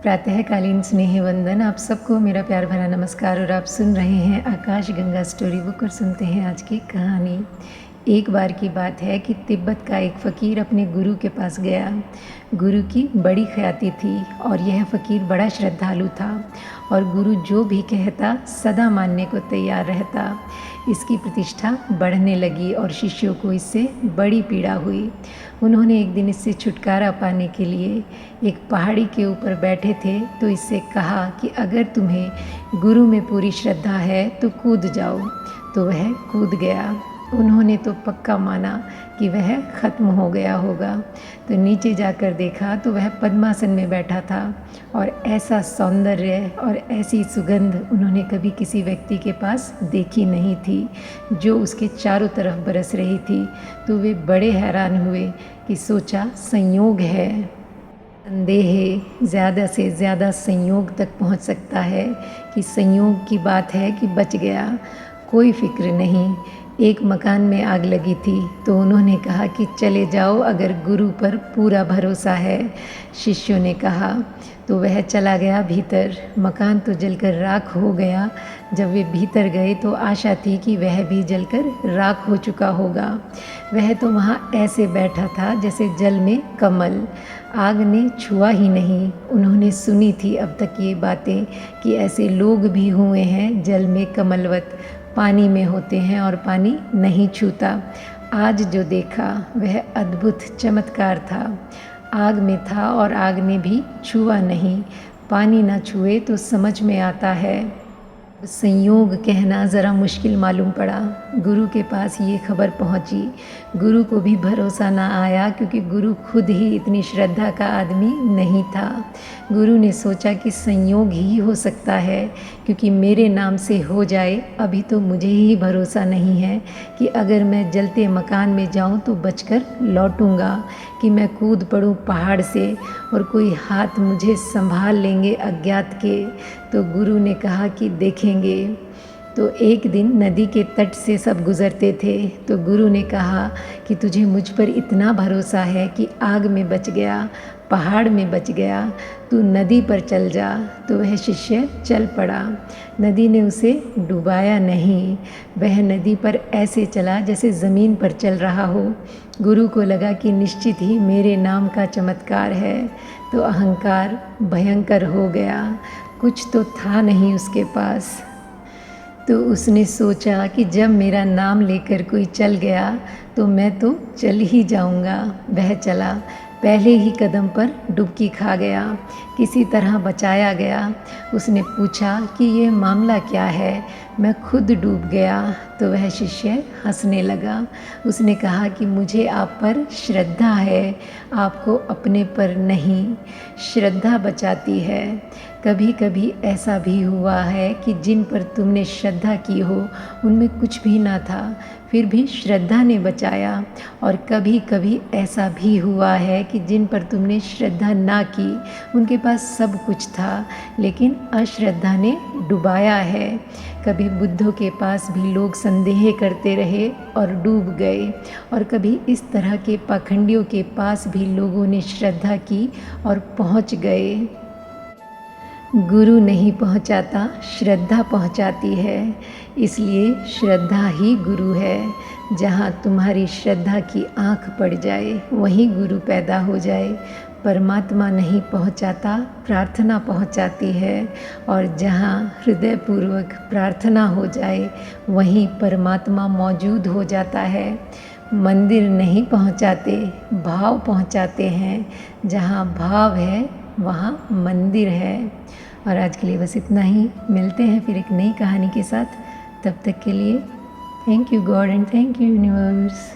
प्रातःकालीन स्नेह वंदन। आप सबको मेरा प्यार भरा नमस्कार। और आप सुन रहे हैं आकाश गंगा स्टोरी बुक और सुनते हैं आज की कहानी। एक बार की बात है कि तिब्बत का एक फ़कीर अपने गुरु के पास गया। गुरु की बड़ी ख्याति थी और यह फ़कीर बड़ा श्रद्धालु था और गुरु जो भी कहता सदा मानने को तैयार रहता। इसकी प्रतिष्ठा बढ़ने लगी और शिष्यों को इससे बड़ी पीड़ा हुई। उन्होंने एक दिन इससे छुटकारा पाने के लिए एक पहाड़ी के ऊपर बैठे थे तो इससे कहा कि अगर तुम्हें गुरु में पूरी श्रद्धा है तो कूद जाओ। तो वह कूद गया। उन्होंने तो पक्का माना कि वह ख़त्म हो गया होगा। तो नीचे जाकर देखा तो वह पद्मासन में बैठा था और ऐसा सौंदर्य और ऐसी सुगंध उन्होंने कभी किसी व्यक्ति के पास देखी नहीं थी जो उसके चारों तरफ बरस रही थी। तो वे बड़े हैरान हुए कि सोचा संयोग है। संदेह ज़्यादा से ज़्यादा संयोग तक पहुंच सकता है कि संयोग की बात है कि बच गया। कोई फिक्र नहीं। एक मकान में आग लगी थी तो उन्होंने कहा कि चले जाओ अगर गुरु पर पूरा भरोसा है। शिष्यों ने कहा तो वह चला गया भीतर। मकान तो जलकर राख हो गया। जब वे भीतर गए तो आशा थी कि वह भी जलकर राख हो चुका होगा। वह तो वहाँ ऐसे बैठा था जैसे जल में कमल। आग ने छुआ ही नहीं। उन्होंने सुनी थी अब तक ये बातें कि ऐसे लोग भी हुए हैं जल में कमलवत, पानी में होते हैं और पानी नहीं छूता। आज जो देखा वह अद्भुत चमत्कार था। आग में था और आग ने भी छुआ नहीं। पानी ना छुए तो समझ में आता है। संयोग कहना ज़रा मुश्किल मालूम पड़ा। गुरु के पास ये खबर पहुंची। गुरु को भी भरोसा ना आया क्योंकि गुरु खुद ही इतनी श्रद्धा का आदमी नहीं था। गुरु ने सोचा कि संयोग ही हो सकता है क्योंकि मेरे नाम से हो जाए। अभी तो मुझे ही भरोसा नहीं है कि अगर मैं जलते मकान में जाऊं तो बचकर लौटूंगा, कि मैं कूद पड़ूं पहाड़ से और कोई हाथ मुझे संभाल लेंगे अज्ञात के। तो गुरु ने कहा कि देखेंगे। तो एक दिन नदी के तट से सब गुज़रते थे तो गुरु ने कहा कि तुझे मुझ पर इतना भरोसा है कि आग में बच गया, पहाड़ में बच गया, तू नदी पर चल जा। तो वह शिष्य चल पड़ा। नदी ने उसे डुबाया नहीं। वह नदी पर ऐसे चला जैसे ज़मीन पर चल रहा हो। गुरु को लगा कि निश्चित ही मेरे नाम का चमत्कार है। तो अहंकार भयंकर हो गया। कुछ तो था नहीं उसके पास। तो उसने सोचा कि जब मेरा नाम लेकर कोई चल गया तो मैं तो चल ही जाऊंगा। वह चला। पहले ही कदम पर डुबकी खा गया। किसी तरह बचाया गया। उसने पूछा कि ये मामला क्या है, मैं खुद डूब गया। तो वह शिष्य हंसने लगा। उसने कहा कि मुझे आप पर श्रद्धा है, आपको अपने पर नहीं। श्रद्धा बचाती है। कभी कभी ऐसा भी हुआ है कि जिन पर तुमने श्रद्धा की हो उनमें कुछ भी ना था, फिर भी श्रद्धा ने बचाया। और कभी कभी ऐसा भी हुआ है कि जिन पर तुमने श्रद्धा ना की उनके पास सब कुछ था लेकिन अश्रद्धा ने डुबाया है। कभी बुद्धों के पास भी लोग संदेह करते रहे और डूब गए और कभी इस तरह के पाखंडियों के पास भी लोगों ने श्रद्धा की और पहुंच गए। गुरु नहीं पहुंचाता, श्रद्धा पहुंचाती है। इसलिए श्रद्धा ही गुरु है। जहाँ तुम्हारी श्रद्धा की आँख पड़ जाए वहीं गुरु पैदा हो जाए। परमात्मा नहीं पहुंचाता, प्रार्थना पहुंचाती है। और जहाँ हृदयपूर्वक प्रार्थना हो जाए वहीं परमात्मा मौजूद हो जाता है। मंदिर नहीं पहुंचाते, भाव पहुंचाते हैं। जहाँ भाव है वहाँ मंदिर है। और आज के लिए बस इतना ही। मिलते हैं फिर एक नई कहानी के साथ। तब तक के लिए thank you God and thank you universe.